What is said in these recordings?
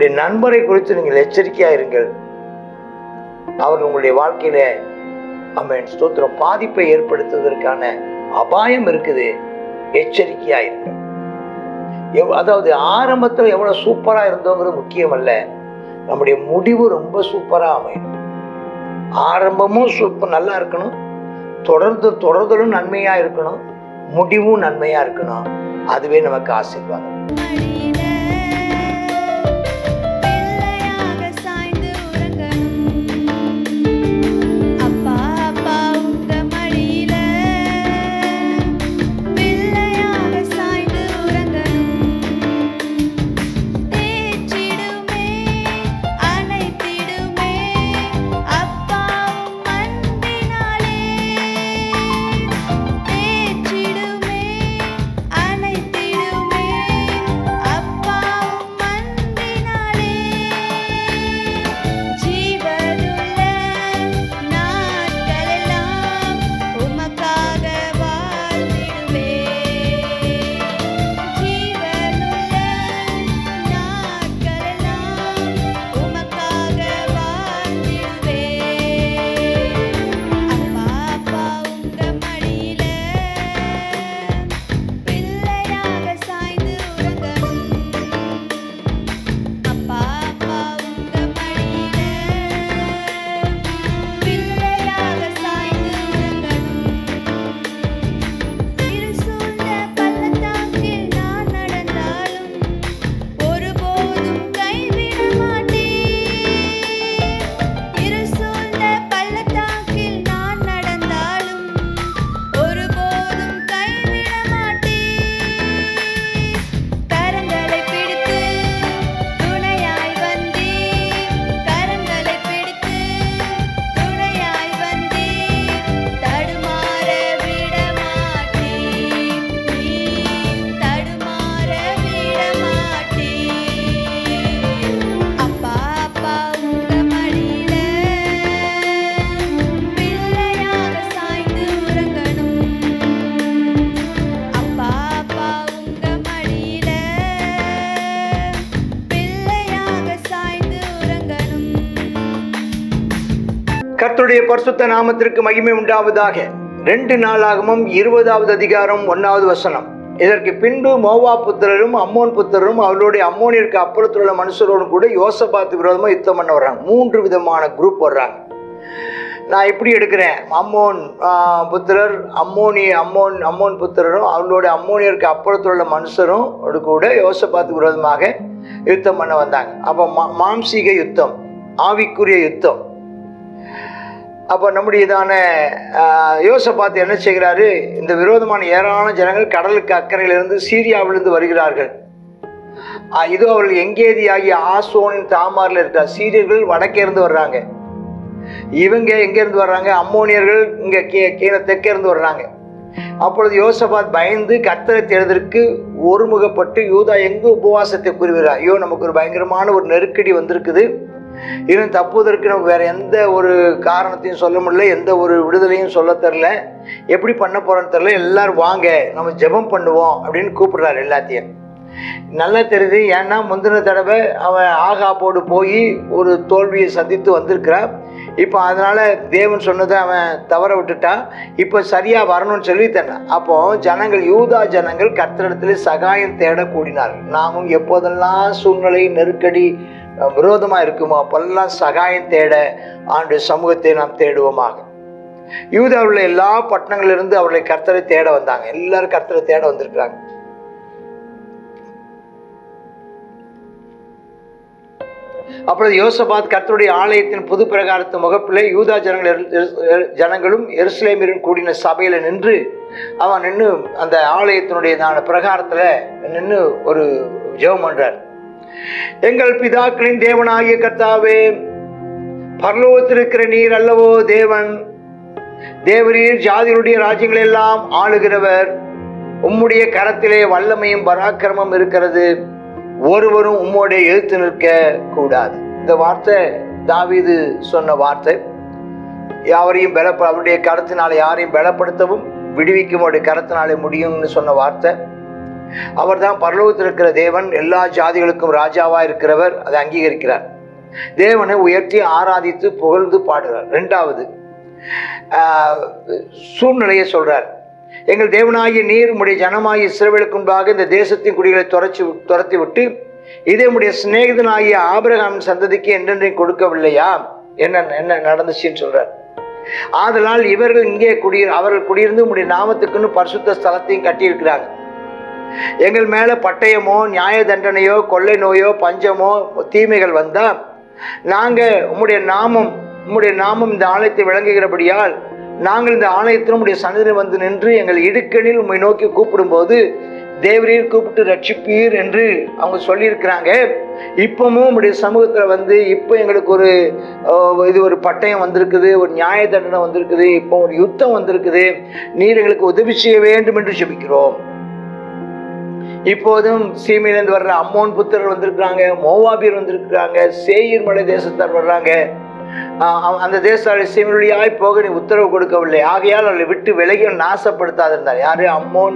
உங்களுடைய நண்பரை குறித்து நீங்கள் எச்சரிக்கையா இருங்கள். அவர் உங்களுடைய வாழ்க்கையில ஆமென் ஸ்தோத்திரம் பாதிப்பை ஏற்படுத்துவதற்கான அபாயம் இருக்குது. எச்சரிக்கையா இருங்கள். அதாவது ஆரம்பத்தில் எவ்வளவு சூப்பரா இருந்தோங்கிறது முக்கியம் அல்ல, நம்முடைய முடிவு ரொம்ப சூப்பரா அமையும். ஆரம்பமும் சூப்பர் நல்லா இருக்கணும், தொடர்தலும் நன்மையா இருக்கணும், முடிவும் நன்மையா இருக்கணும். அதுவே நமக்கு ஆசீர்வாதம். கர்த்தருடைய பரிசுத்த நாமத்திற்கு மகிமை உண்டாவதாக. 2 நாளாகமம் 20வது அதிகாரம் 1வது வசனம். இதற்கு பின்பு மோவாப் புத்திரரும் அம்மோன் புத்திரரும் அவர்களுடைய அம்மோனியருக்கு அப்புறத்துள்ள மனுஷரோடும் கூட யோசபாத்து விரோதமாக யுத்தம் பண்ண வர்றாங்க. 3 விதமான குரூப் வர்றாங்க. நான் இப்படி எடுக்கிறேன், அம்மோன் புத்திரர் அம்மோன் புத்திரரும் அவர்களுடைய அம்மோனியருக்கு அப்புறத்துள்ள மனுஷரும் கூட யோசபாத்து விரோதமாக யுத்தம் பண்ண வந்தாங்க. அப்போ மாம்சீக யுத்தம், ஆவிக்குரிய யுத்தம். அப்போ நம்முடையதான யோசபாத் என்ன செய்கிறாரு, இந்த விரோதமான ஏராளமான ஜனங்கள் கடலுக்கு அக்கறையிலிருந்து சீரியாவிலிருந்து வருகிறார்கள். இது அவர்கள் எங்கேதி ஆகிய ஆசோனின் தாமாரில் இருக்கிறார். சீரியர்கள் வடக்கே இருந்து வர்றாங்க, இவங்க எங்கேருந்து வர்றாங்க, அம்மோனியர்கள் இங்கே தெற்கே இருந்து வர்றாங்க. அப்பொழுது யோசபாத் பயந்து கர்த்தரை தேடுவதற்கு ஒருமுகப்பட்டு யூதா எங்கு உபவாசத்தை கூறுகிறார். ஐயோ, நமக்கு ஒரு பயங்கரமான ஒரு நெருக்கடி வந்திருக்குது, இன்னும் தப்புவதற்கு நமக்கு வேற எந்த ஒரு காரணத்தையும் சொல்ல முடியல, எந்த ஒரு விடுதலையும் சொல்ல தெரில, எப்படி பண்ண போறோன்னு தெரில, எல்லாரும் வாங்க நம்ம ஜெபம் பண்ணுவோம் அப்படின்னு கூப்பிடுறாரு எல்லாத்தையும். நல்லா தெரியுது, ஏன்னா முந்தின தடவை அவன் ஆகாபோடு போய் ஒரு தோல்வியை சந்தித்து வந்திருக்கிறான். இப்போ அதனால தேவன் சொன்னதை அவன் தவற விட்டுட்டான். இப்போ சரியா வரணும்னு சொல்லி தந்தான். அப்போ ஜனங்கள், யூதா ஜனங்கள் கர்த்தரிடத்திலே சகாயம் தேட கூடினார்கள். நாமும் எப்போதெல்லாம் சூழ்நிலை நெருக்கடி விரோதமாக இருக்குமோ அப்பெல்லாம் சகாயம் தேட ஆண்டு சமூகத்தை நாம் தேடுவோமாக. யூதாவில் எல்லா பட்டணங்களிலிருந்து அவர்களை கர்த்தரை தேட வந்தாங்க. எல்லாரும் கர்த்தரை தேட வந்திருக்கிறாங்க. அப்பொழுது யோசபாத் கர்த்தருடைய ஆலயத்தின் புது பிரகாரத்து முகப்பிலே யூதா ஜனங்களும் எருசலேமிலும் கூடின சபையில நின்று அவன் நின்று அந்த ஆலயத்தினுடைய பிரகாரத்துல நின்று ஒரு ஜெபம் பண்றார். எங்கள் பிதாக்களின் தேவனாகிய கர்த்தாவே, பரலோகத்தில் இருக்கிற நீர் அல்லவோ தேவன், தேவரீர் ஜாதிகளுடைய ராஜ்யங்கள் எல்லாம் ஆளுகிறவர். உம்முடைய கரத்திலே வல்லமையும் பராக்கிரமம் இருக்கிறது, ஒருவரும் உம்மோட எதிர்த்து நிற்க கூடாது. இந்த வார்த்தை தாவீது சொன்ன வார்த்தை. யாரையும் அவருடைய கரத்தினாலே யாரையும் பலப்படுத்தவும் விடுவிக்கும் அவருடைய கரத்தினாலே முடியும்னு சொன்ன வார்த்தை. அவர் தான் பரலோகத்தில் இருக்கிற தேவன், எல்லா ஜாதிகளுக்கும் ராஜாவாக இருக்கிறவர். அதை அங்கீகரிக்கிறார். தேவனை உயர்த்தி ஆராதித்து புகழ்ந்து பாடுகிறார். ரெண்டாவது சூழ்நிலையை சொல்றார். எங்கள் தேவனாகிய நீர் உம்முடைய ஜனமாகிய இஸ்ரவேலுக்கு முன்பாக இந்த தேசத்தின் குடிகளை துரத்தி விட்டு இதே உம்முடைய சிநேகிதனாகிய ஆபிரகாமின் சந்ததிக்கு என்றென்றையும் கொடுக்கவில்லையா? என்ன நடந்துச்சுன்னு சொல்றார். ஆதலால் இவர்கள் இங்கே அவர்கள் குடியிருந்து உம்முடைய நாமத்துக்குன்னு பரிசுத்த ஸ்தலத்தையும் கட்டியிருக்கிறாங்க. எங்கள் மேல பட்டயமோ நியாய தண்டனையோ கொள்ளை நோயோ பஞ்சமோ தீமைகள் வந்தா நாங்க உம்முடைய நாமம் இந்த ஆலயத்தை விளங்குகிறபடியால் நாங்கள் இந்த ஆலயத்தில் உம்முடைய சன்னதியில் வந்து நின்று எங்கள் இடுக்கணில் உம்மை நோக்கி கூப்பிடும் போது தேவரீர் கூப்பிட்டு ரட்சிப்பீர் என்று அவங்க சொல்லியிருக்கிறாங்க. இப்பவும் உம்முடைய சமூகத்தில் வந்து இப்போ எங்களுக்கு ஒரு பட்டயம் வந்திருக்குது, ஒரு நியாய தண்டனை வந்திருக்குது, இப்போ ஒரு யுத்தம் வந்திருக்குது, நீர் எங்களுக்கு உதவி செய்ய வேண்டும் என்று ஜெபிக்கிறோம். இப்போதும் சீமையிலிருந்து வர்ற அம்மோன் புத்திரர் வந்திருக்கிறாங்க, மோவாபியர் வந்திருக்கிறாங்க, சேயீர் மலை தேசத்தார் வர்றாங்க. அந்த தேசத்தார் சீமையாய் போக நீ உத்தரவு கொடுக்கவில்லை, ஆகையால் அவளை விட்டு விலகி நாசப்படுத்தாதிருந்தார். யாரு? அம்மோன்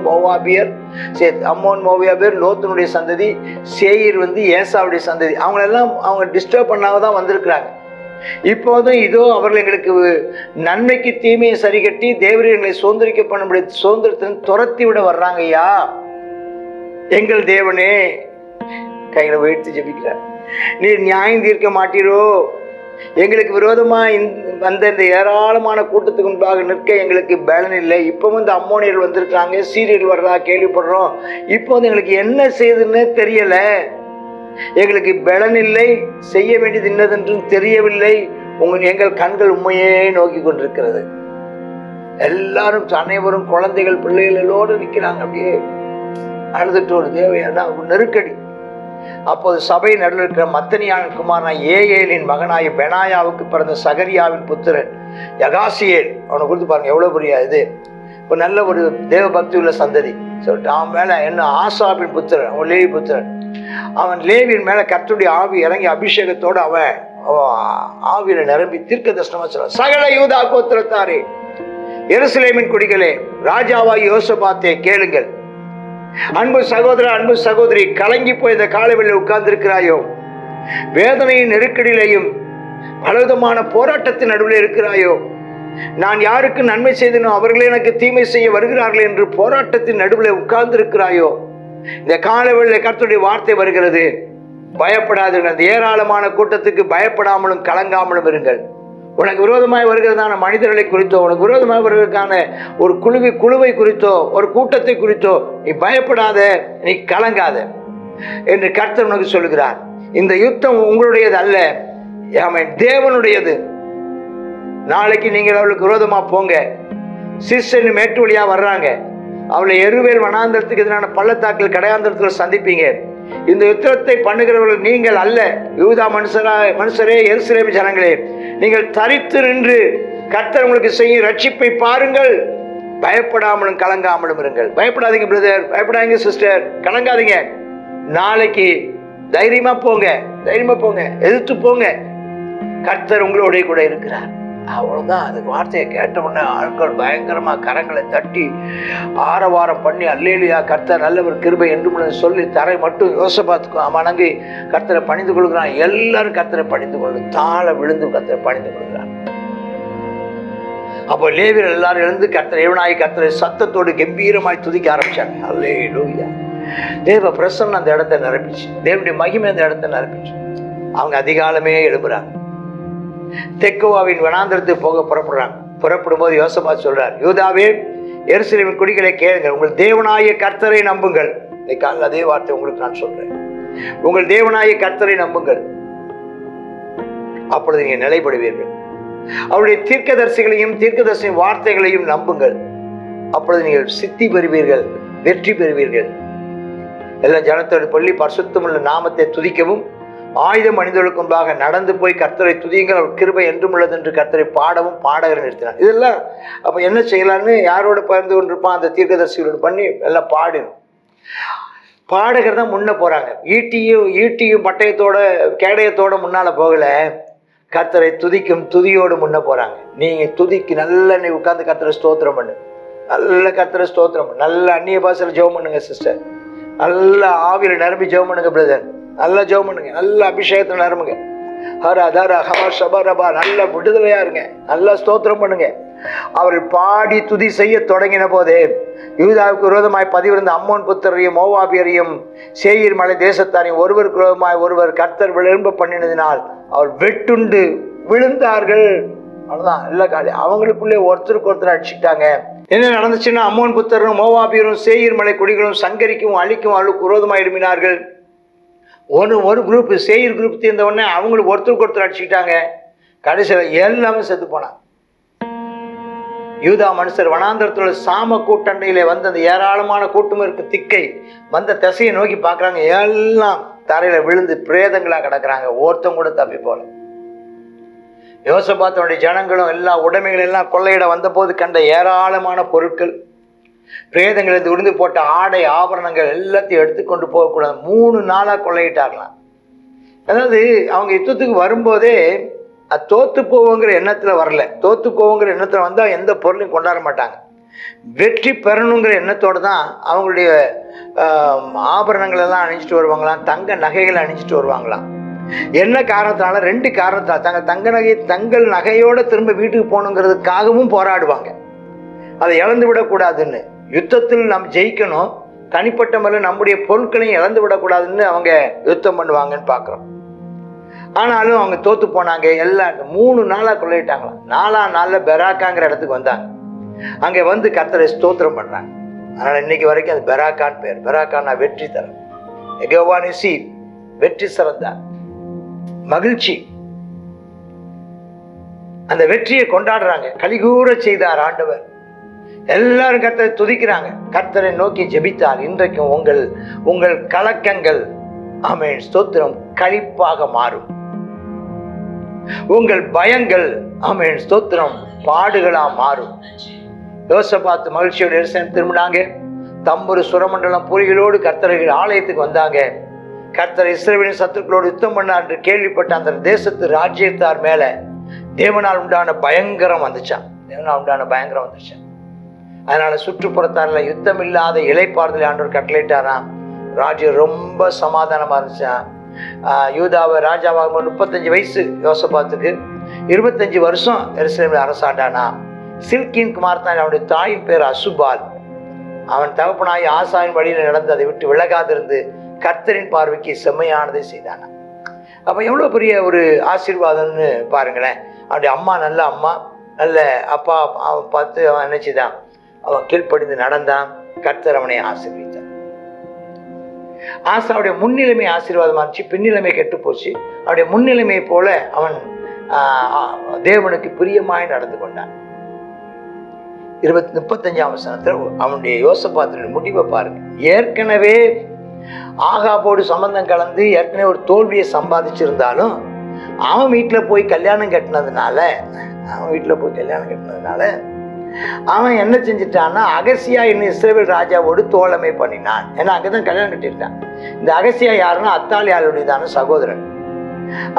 மோவாபியர் லோத்தினுடைய சந்ததி, சேயீர் வந்து ஏசாவுடைய சந்ததி. அவங்களெல்லாம் அவங்க டிஸ்டர்ப் பண்ணாம தான் வந்திருக்கிறாங்க. இப்போதும் இதோ அவர்கள் எங்களுக்கு நன்மைக்கு தீமையை சரி கட்டி தேவரீர் எங்களை சுதந்திரிக்க பண்ண சுதந்திரத்தின் துரத்தி விட வர்றாங்க. ஐயா எங்கள் தேவனே, கைகளை உயர்த்தி ஜெபிக்கிறார். நீர் நியாயம் தீர்க்க மாட்டீரோ? எங்களுக்கு விரோதமா வந்த இந்த ஏராளமான கூட்டத்துக்கு முன்பாக நிற்க எங்களுக்கு பலன் இல்லை. இப்பவும் இந்த அம்மோனியர் வந்திருக்காங்க, சீரியல் வர்றதா கேள்விப்படுறோம். இப்போ எங்களுக்கு என்ன செய்யுதுன்னு தெரியல, எங்களுக்கு பலன் இல்லை, செய்ய வேண்டியது என்னதென்றும் தெரியவில்லை. எங்கள் கண்கள் உண்மையே நோக்கி கொண்டிருக்கிறது. எல்லாரும் அனைவரும் குழந்தைகள் பிள்ளைகள் எல்லோரும் நிற்கிறாங்க. அப்படியே அழுதுட்டு ஒரு தேவையான ஒரு நெருக்கடி. அப்போது சபை நடுவில் இருக்கிற மத்தனியாவின் குமாரனாய் ஏயேலின் மகனாய பெனாயாவுக்கு பிறந்த சகரியாவின் புத்திரன் யகாசியேல், அவனை கொடுத்து பாருங்க எவ்வளவு பெரிய இது, இப்போ நல்ல ஒரு தேவ பக்தி உள்ள சந்ததி சொல்லிட்டு அவன் மேல என்ன ஆசாபின் புத்திரன், அவன் லேவி புத்திரன். அவன் லேவியின் மேல கர்த்தருடைய ஆவி இறங்கி அபிஷேகத்தோடு அவன் ஆவியில நிரம்பி தீர்க்க தரிசனமா சொல்றான். சகல யூதா கோத்திரத்தாரே, எருசலேமின் குடிகளே, ராஜாவாய் யோசபாத்தே கேளுங்கள். அன்பு சகோதர, அன்பு சகோதரி, கலங்கி போய் இந்த காலவெளியில் உட்கார்ந்து இருக்கிறாயோ? வேதனையின் நெருக்கடியிலையும் பலவிதமான போராட்டத்தின் நடுவில் இருக்கிறாயோ? நான் யாருக்கு நன்மை செய்தனோ அவர்களே எனக்கு தீமை செய்ய வருகிறார்கள் என்று போராட்டத்தின் நடுவில் உட்கார்ந்து இருக்கிறாயோ? இந்த காலவெளியில் கர்த்தருடைய வார்த்தை வருகிறது, பயப்படாதீர்கள். அந்த ஏராளமான கூட்டத்துக்கு பயப்படாமலும் கலங்காமலும் இருங்கள். உனக்கு விரோதமாய் வருகிறதான மனிதர்களை குறித்தோ, உனக்கு விரோதமாய் வருவதற்கான ஒரு குழுவை குறித்தோ, ஒரு கூட்டத்தை குறித்தோ நீ பயப்படாத, நீ கலங்காத என்று கர்த்தர் உனக்கு சொல்லுகிறார். இந்த யுத்தம் உங்களுடையது அல்ல, தேவனுடையது. நாளைக்கு நீங்கள் அவளுக்கு விரோதமா போங்க. சிஸ்டன் மேட்டு வழியா வர்றாங்க, அவளை எருவேல் வனாந்தரத்துக்கு எதிரான பள்ளத்தாக்கில் கடையாந்தரத்தில் சந்திப்பீங்க. இந்த யுத்தத்தை பண்ணுகிறவர்கள் நீங்கள் அல்ல. யூதா மனுஷரே, எருசலேம் ஜனங்களே, நீங்கள் தரித்து நின்று கர்த்தர் உங்களுக்கு செய்யும் ரட்சிப்பை பாருங்கள். பயப்படாமலும் கலங்காமலும் இருங்கள். பயப்படாதீங்க பிரதர், பயப்படாதீங்க சிஸ்டர், கலங்காதீங்க. நாளைக்கு தைரியமா போங்க, எதிர்த்து போங்க. கர்த்தர் உங்களோட கூட இருக்கிறார். அவ்வளவுதான். அந்த வார்த்தையை கேட்ட உடனே ஆட்கள் பயங்கரமா கரங்களை தட்டி ஆரவாரம் பண்ணி அல்லேலூயா கர்த்தர் நல்லவர் கிருபை என்று சொல்லி தரை மட்டும் யோசபாத்துக்கும் மணங்கி கர்த்தரை பணிந்து கொள்கிறான். எல்லாரும் கர்த்தரை பணிந்து கொள்ளும், தாழ விழுந்து கர்த்தரை பணிந்து கொள்கிறான். அப்போ லேவியர் எல்லாரும் எழுந்து கர்த்தரை சத்தத்தோடு கம்பீரமாய் துதிக்க ஆரம்பிச்சாங்க. அல்லேலூயா. தேவ பிரசன்னம் அந்த இடத்தை நிரப்பிச்சு, தேவனுடைய மகிமை அந்த இடத்தை நிரப்பிச்சு. அவங்க அதிகாலமே எழுப்புறாங்க. தெக்கோவாவின் வனாந்தரத்துக்கு போக புறப்படுறாங்க. புறப்படும் போது யோசபாத் சொல்றார், யூதாவே, எருசலேமின் குடிகளை கேளுங்கள், உங்கள் தேவனாய கர்த்தரை நம்புங்கள். இன்னைக்கு அதே வார்த்தை உங்களுக்கு நான் சொல்றேன். உங்கள் தேவனாய கர்த்தரை நம்புங்கள், அப்பொழுது நீங்கள் நிலைப்படுவீர்கள். அவருடைய தீர்க்கதரிசிகளையும் தீர்க்கதரிசியின் வார்த்தைகளையும் நம்புங்கள், அப்பொழுது நீங்கள் சித்தி பெறுவீர்கள், வெற்றி பெறுவீர்கள். எல்லா ஜனத்தோடு பள்ளி பரிசுத்தமுள்ள நாமத்தை துதிக்கவும் ஆயுதம் அணிந்தவர்களுக்கு முன்பாக நடந்து போய் கர்த்தரை துதியுங்கள், அவர் கிருபை என்றும் உள்ளது என்று கர்த்தரை பாடவும் பாடகரை நிறுத்தினார். இதெல்லாம் அப்போ என்ன செய்யலான்னு யாரோட பகிர்ந்து கொண்டிருப்பான், அந்த தீர்க்கதரிசிகளோடு பண்ணி எல்லாம் பாடணும். பாடகர் தான் முன்ன போகிறாங்க. ஈட்டியும் பட்டயத்தோட கேடயத்தோட முன்னால் போகலை, கர்த்தரை துதிக்கும் துதியோடு முன்ன போகிறாங்க. நீங்கள் துதிக்கு நல்ல நீ உட்காந்து கர்த்தரை ஸ்தோத்திரம் பண்ணு, நல்ல கர்த்தரை ஸ்தோத்திரம் பண்ணு, நல்ல அந்நிய பாஷையில் ஜெபம் பண்ணுங்க சிஸ்டர். நல்லா ஆவியில் நிரம்பி ஜெபம் பண்ணுங்க பிரதர். நல்லா ஜெபம் பண்ணுங்க, நல்ல அபிஷேகத்தில் நிரம்புங்க. நல்ல விடுதலையா இருங்க, நல்லா ஸ்தோத்திரம் பண்ணுங்க. அவர்கள் பாடி துதி செய்ய தொடங்கின போதே யூதாவுக்கு விரோதமாய் பதிவிருந்த அம்மோன் புத்திரரையும் மோவாபியரையும் சேயீர் மலை தேசத்தாரையும் ஒருவருக்கு விரோதமாய் ஒருவர் கர்த்தர் விளம்ப பண்ணினதினால் அவர் வெட்டுண்டு விழுந்தார்கள். அவ்வளவுதான், எல்லா காலி அவங்களுக்குள்ளே ஒருத்தருக்கு ஒருத்தர் அடிச்சுட்டாங்க. என்ன நடந்துச்சுன்னா, அம்மோன் புத்திரரும் மோவாபியரும் சேயீர் மலை குடிகளும் சங்கரிக்கும் அழிக்கும் அவளுக்கு விரோதமாய் எழுப்பினார்கள். ஒரு குரூப் சேயீர் குரூப் தீர்ந்த உடனே அவங்களுக்கு ஒருத்தருக்கு ஒருத்தர் அடிச்சுக்கிட்டாங்க. கடைசியில் எல்லாமே செத்து போனாங்க. யூதா மனுஷர் வனாந்தரத்துல சாம கூட்டண்டையிலே வந்து அந்த ஏராளமான கூட்டம் இருக்கு திக்கை வந்த திசையை நோக்கி பார்க்குறாங்க. எல்லாம் தரையில விழுந்து பிரேதங்களா கிடக்குறாங்க. ஒருத்தம் கூட தப்பி போல. யோசபாத்தனுடைய ஜனங்களும் எல்லா உடைமைகள் எல்லாம் கொள்ளையிட வந்த போது கண்ட ஏராளமான பொருட்கள், பிரேதங்கள் உருந்து போட்ட ஆடை ஆபரணங்கள் எல்லாத்தையும் எடுத்துக்கொண்டு போகக்கூடாது. 3 நாளாக கொள்ளையிட்டார்களாம். அதாவது அவங்க யுத்தத்துக்கு வரும்போதே தோத்து போவோங்கிற எண்ணத்தில் வரல. தோத்து போவோங்கிற எண்ணத்தில் வந்தால் எந்த பொருளையும் கொண்டாட மாட்டாங்க. வெற்றி பெறணுங்கிற எண்ணத்தோடு தான் அவங்களுடைய ஆபரணங்கள் எல்லாம் அணிஞ்சிட்டு வருவாங்களாம், தங்க நகைகளை அணிஞ்சிட்டு வருவாங்களாம். என்ன காரணத்தினால? 2 காரணத்தால். தங்கள் நகையோடு திரும்ப வீட்டுக்கு போகணுங்கிறதுக்காகவும் போராடுவாங்க. அதை இழந்து விடக்கூடாதுன்னு. யுத்தத்தில் நாம் ஜெயிக்கணும், தனிப்பட்ட முறையில் நம்முடைய பொருட்களையும் இழந்து விடக்கூடாதுன்னு அவங்க யுத்தம் பண்ணுவாங்கன்னு பார்க்குறோம். ஆனாலும் அவங்க தோத்து போனாங்க. எல்லாம் 3 நாளாக கொள்ளையிட்டாங்களாம். 4ஆம் நாளில் பெராக்காங்கிற இடத்துக்கு வந்தாங்க. அங்கே வந்து கர்த்தரை ஸ்தோத்திரம் பண்ணுறாங்க. அதனால் இன்னைக்கு வரைக்கும் அது பெராக்கான்னு பேர். பெராக்கான்னா வெற்றி தரம். யெகோவா நிசி, வெற்றி சிறந்தார், மகிழ்ச்சி. அந்த வெற்றியை கொண்டாடுறாங்க. கலிகூற செய்தார் ஆண்டவர். எல்லாரும் கர்த்தரை துதிக்கிறாங்க, கர்த்தரை நோக்கி ஜெபித்தார். இன்றைக்கும் உங்கள் கலக்கங்கள் ஆமென் ஸ்தோத்திரம் களிப்பாக மாறும். உங்கள் பயங்கள் ஆமென் ஸ்தோத்திரம் பாடுகளா மாறும். யோசபாத் மகிழ்ச்சியோடு எருசலேம் திரும்பினாங்க. தம்புரு சுரமண்டலம் பூரிகளோடு கர்த்தர்கள் ஆலயத்துக்கு வந்தாங்க. கர்த்தர் இஸ்ரவேலின் சத்துருக்களோடு யுத்தம் பண்ணார் என்று கேள்விப்பட்ட அந்த தேசத்து ராஜ்யத்தார் மேல தேவனால் உண்டான பயங்கரம் வந்துச்சான். அதனால சுற்றுப்புறத்தாரில் யுத்தம் இல்லாத இலைப்பாறுதலை ஆண்டவர் கட்டளையிட்டாராம். ராஜ்யம் ரொம்ப சமாதானமா இருந்துச்சான். யூதாவை ராஜாவாக 35 வயசு யோசபாத்துக்கு, 25 வருஷம் எருசலேமில் அரசாண்டானா. சில்கின் குமார் தான் அவனுடைய தாயின் பேர் அசுபால். அவன் தகப்பனாய் ஆசாயின் வழியில் நடந்து அதை விட்டு விலகாதிருந்து கர்த்தரின் பார்வைக்கு செம்மையானதை செய்தானா. அப்ப எவ்வளவு பெரிய ஒரு ஆசீர்வாதம்னு பாருங்களேன். அவனுடைய அம்மா நல்ல அம்மா, நல்ல அப்பா. அவன் பார்த்து அவன் நினைச்சுதான் அவன் கீழ்ப்படிந்து நடந்தான். கர்த்தர் அவனை ஆசீர்வதித்தார். ஆசாவுடைய முன்னிலைமை ஆசீர்வாதமா இருந்துச்சு, பின்னிலைமை கெட்டு போச்சு. அவருடைய முன்னிலைமை போல அவன் தேவனுக்கு பிரியமாய் நடந்து கொண்டான். 35ஆம் வசனத்தில் அவனுடைய யோசபாத்தினுடைய முடிவை பாருங்க. ஏற்கனவே ஆகாபோடு சம்பந்தம் கலந்து ஏற்கனவே ஒரு தோல்வியை சம்பாதிச்சிருந்தாலும் அவன் வீட்டில் போய் கல்யாணம் கட்டினதுனால அவன் என்ன செஞ்சிட்டான்னா, அகசியா இன்னும் இஸ்ரவேல் ராஜாவோடு தோழமை பண்ணினான். ஏன்னா அங்கதான் கல்யாணம் கட்டிட்டான். இந்த அகசியா யாருன்னா அத்தாலியாளுடையதான சகோதரன்.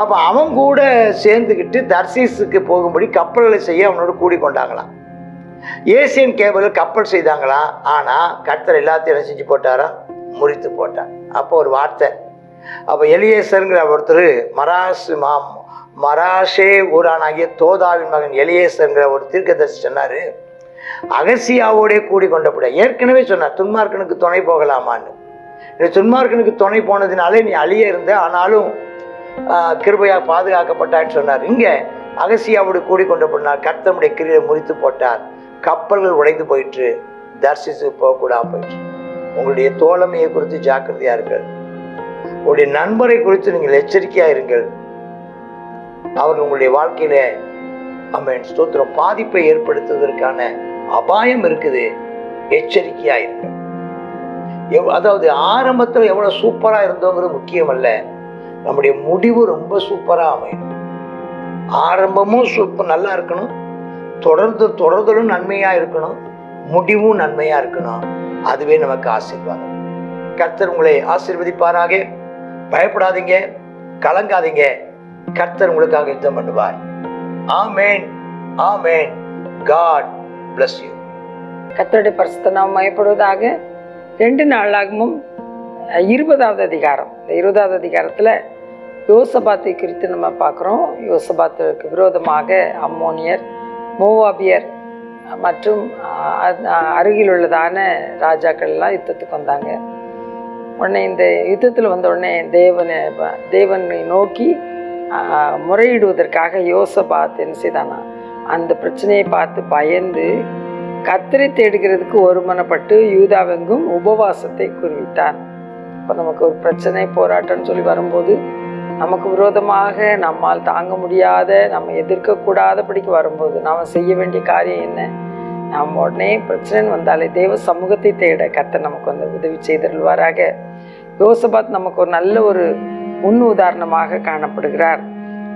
அப்ப அவன் கூட சேர்ந்துக்கிட்டு தர்சீஸுக்கு போகும்படி கப்பல்களை செய்ய அவனோடு கூடி கொண்டாங்களாம். ஏசியன் கேபிள் கப்பல் செய்தாங்களாம். ஆனா கர்த்தர் எல்லாத்தையும் என்ன செஞ்சு போட்டாரா? முறித்து போட்டார். அப்போ ஒரு வார்த்தை. அப்போ எலியேசருங்கிற ஒருத்தர் மராஷே ஊரானாகிய தோதாவின் மகன் எலியேசருங்கிற ஒரு தீர்க்கதரிசி சொன்னாரு, அகசியாவோடே கூடி கொண்டபடியா. ஏற்கனவே சொன்னார் துன்மார்க்கனுக்கு துணை போகலாமான்னு. துன்மார்க்கனுக்கு துணை போனதுனாலே நீ அழிய இருந்த, ஆனாலும் கிருபையா பாதுகாக்கப்பட்டான்னு சொன்னார். இங்க அகசியாவோடு கூடி கொண்டபடினார் கர்த்தருடைய கிரியை முறித்து போட்டார். கப்பல்கள் உடைந்து போயிட்டு தர்சிஸுக்கு போகக்கூடாம போயிட்டு. உங்களுடைய தோழமையை குறித்து ஜாக்கிரதையா இருங்கள். உங்களுடைய நண்பரை குறித்து நீங்கள் எச்சரிக்கையா இருங்கள். அவர் உங்களுடைய வாழ்க்கையில ஆமென் ஸ்தோத்திரம் பாதிப்பை ஏற்படுத்துவதற்கான அபாயம் இருக்குது. எச்சரிக்கையா இருங்கள். அதாவது ஆரம்பத்தில் எவ்வளவு சூப்பரா இருந்தோங்கிறது முக்கியம் அல்ல, நம்முடைய முடிவு ரொம்ப சூப்பரா அமையும். ஆரம்பமும் சூப்பர் நல்லா இருக்கணும், தொடர்தலும் நன்மையா இருக்கணும், முடிவும் நன்மையா இருக்கணும். அதுவே நமக்கு ஆசீர்வாதம். கர்த்தர் உங்களை ஆசீர்வதிப்பாராக. பயப்படாதீங்க, கலங்காதீங்க. கர்த்தர் உங்களுக்காக யுத்தம் பண்ணுவார். ஆமென், ஆமென். God bless you. கர்த்தருடைய பரிசுத்த நாமம் மகிமைப்படுவதாக. 2 நாளாகமும் 20வது அதிகாரம். இந்த 20வது அதிகாரத்தில் யோசபாத்தை குறித்து நம்ம பார்க்குறோம். யோசபாத்துக்கு விரோதமாக அம்மோனியர், மோவாபியர் மற்றும் அருகில் உள்ளதான ராஜாக்கள்லாம் யுத்தத்துக்கு வந்தாங்க. உடனே இந்த யுத்தத்தில் வந்த உடனே தேவனை நோக்கி முறையிடுவதற்காக யோசபாத் என்ன செய்தானா, அந்த பிரச்சனையை பார்த்து பயந்து கர்த்தரை தேடுகிறதுக்கு ஒருமனப்பட்டு யூதாவெங்கும் உபவாசத்தை குறிவித்தான். இப்போ நமக்கு ஒரு பிரச்சனை, போராட்டம்னு சொல்லி வரும்போது, நமக்கு விரோதமாக நம்மால் தாங்க முடியாத, நம்ம எதிர்க்கக்கூடாதபடிக்கு வரும்போது நாம் செய்ய வேண்டிய காரியம் என்ன? நாம் உடனே பிரச்சனை வந்தாலே தேவ சமூகத்தை தேட கர்த்தர் நமக்கு வந்து உதவி செய்திருவாராக. யோசபாத் நமக்கு ஒரு நல்ல ஒரு முன் உதாரணமாக காணப்படுகிறார்.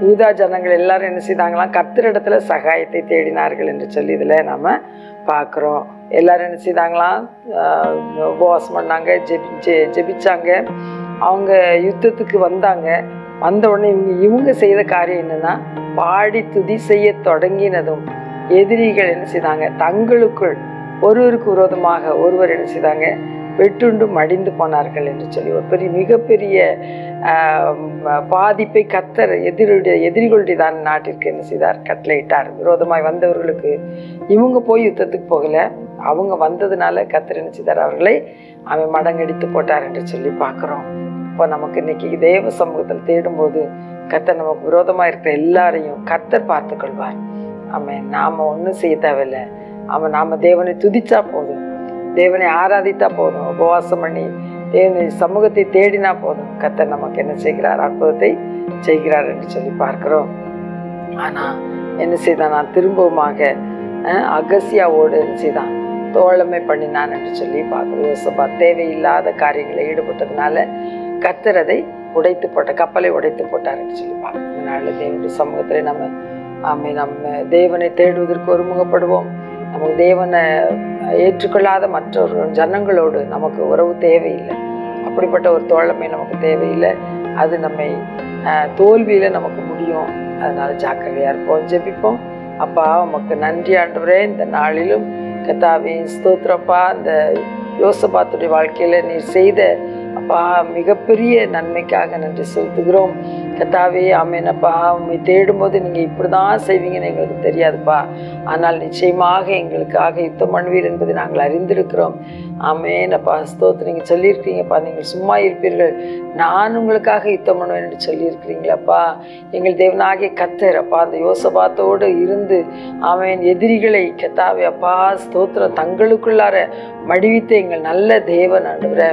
யூதா ஜனங்கள் எல்லாரும் என்ன செய்தாங்களாம், கர்த்தரிடத்துல சகாயத்தை தேடினார்கள் என்று சொல்லி இதில் நம்ம பார்க்குறோம். எல்லாரும் என்ன செய்தாங்களாம், உபவாசம் பண்ணாங்க, ஜெபிச்சாங்க. அவங்க யுத்தத்துக்கு வந்தாங்க. வந்த உடனே இவங்க செய்த காரியம் என்னன்னா, பாடி துதி செய்ய தொடங்கினதும் எதிரிகள் என்ன செய்தாங்க, தங்களுக்குள் ஒருவருக்கு விரோதமாக ஒருவர் என்ன செய்தாங்க, வெட்டுண்டு மடிந்து போனார்கள் என்று சொல்லி ஒரு மிகப்பெரிய பாதிப்பை கர்த்தர் எதிரிகளுடையதான நாட்டிற்கு என்ன செய்தார், கட்டளையிட்டார். விரோதமாய் வந்தவர்களுக்கு இவங்க போய் யுத்தத்துக்கு போகலை, அவங்க வந்ததுனால கர்த்தர் என்ன செய்தார், அவர்களை அவன் மடங்கடித்து போட்டார் என்று சொல்லி பார்க்குறோம். இப்போ நமக்கு இன்னைக்கு தேவ சமூகத்தில் தேடும்போது கர்த்தர் நமக்கு விரோதமாக இருக்கிற எல்லாரையும் கர்த்தர் பார்த்து கொள்வார். அவன் நாம் ஒன்றும் செய்ய தேவையில்லை. நாம் தேவனை துதிச்சா போதும், தேவனை ஆராதித்தா போதும், உபவாசம் பண்ணி தேவனை சமூகத்தை தேடினா போதும், கர்த்தர் நமக்கு என்ன செய்கிறார், அற்புதத்தை செய்கிறார் என்று சொல்லி பார்க்கிறோம். ஆனால் என்ன செய்தான், நான் திரும்பவுமாக அகசியாவோடு என்ன செய்தான், தோழமை பண்ணினான் என்று சொல்லி பார்க்கிறோம். யோசபாத் தேவையில்லாத காரியங்களில் ஈடுபட்டதுனால கர்த்தர் அதை உடைத்து போட்ட, கப்பலை உடைத்து போட்டார் என்று சொல்லி பார்க்கிறோம். அதனால தேவனுடைய சமூகத்தில் நம்ம தேவனை தேடுவதற்கு ஒருமுகப்படுவோம். நமக்கு தேவனை ஏற்றுக்கொள்ளாத மற்றொரு ஜனங்களோடு நமக்கு உறவு தேவையில்லை. அப்படிப்பட்ட ஒரு தோழமை நமக்கு தேவையில்லை. அது நம்மை தோல்வியில் நமக்கு முடியும். அதனால ஜாக்கிரதையாக இருப்போம், ஜெபிப்போம். அப்பா உமக்கு நன்றி ஆண்டவரே, இந்த நாளிலும் கர்த்தாவே ஸ்தோத்திரப்பா. இந்த யோசபாத்துடைய வாழ்க்கையில் நீர் செய்த அப்பா மிகப்பெரிய நன்மைக்காக நன்றி செலுத்துகிறோம் கர்த்தாவே. ஆமேனப்பா, உண்மை தேடும்போது நீங்கள் இப்படி தான் செய்வீங்கன்னு எங்களுக்கு தெரியாதுப்பா. ஆனால் நிச்சயமாக எங்களுக்காக யுத்தம் பண்ணுவீர் என்பதை நாங்கள் அறிந்திருக்கிறோம். ஆமேனப்பா, ஸ்தோத்திரம். நீங்கள் சொல்லியிருக்கீங்கப்பா, நீங்கள் சும்மா இருப்பீர்கள், நான் உங்களுக்காக யுத்தம் பண்ணுவேன் என்று சொல்லியிருக்கிறீங்களப்பா. எங்கள் தேவனாகிய கர்த்தர் அப்பா அந்த யோசபாத்தோடு இருந்து ஆமேன் எதிரிகளை கர்த்தாவே அப்பா ஸ்தோத்திரம் தங்களுக்குள்ளார மடிவித்து எங்கள் நல்ல தேவன் ஆண்டவரே,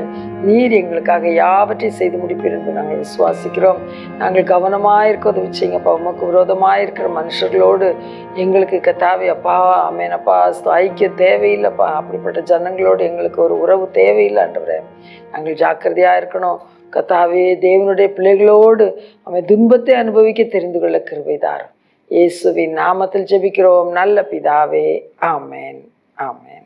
நீர் எங்களுக்காக யாவற்றையும் செய்து முடிப்பீர் என்று நாங்கள் விசுவாசிக்கிறோம். நாங்கள் கவனமாக இருக்க உதவி செய்யுங்கப்பா. உமக்கு விரோதமாக இருக்கிற மனுஷர்களோடு எங்களுக்கு கர்த்தாவே அப்பா ஆமேனப்பா ஐக்கியம் தேவையில்லைப்பா. அப்படிப்பட்ட ஜனங்களோடு எங்களுக்கு ஒரு உறவு தேவையில்லை ஆண்டவரே. நாங்கள் ஜாக்கிரதையாக இருக்கணும் கர்த்தாவே. தேவனுடைய பிள்ளைகளோடு அவன் துன்பத்தை அனுபவிக்க தெரிந்து கொள்ள கிருபை தாரும். இயேசுவின் நாமத்தில் ஜெபிக்கிறோம் நல்ல பிதாவே. ஆமேன், ஆமேன்.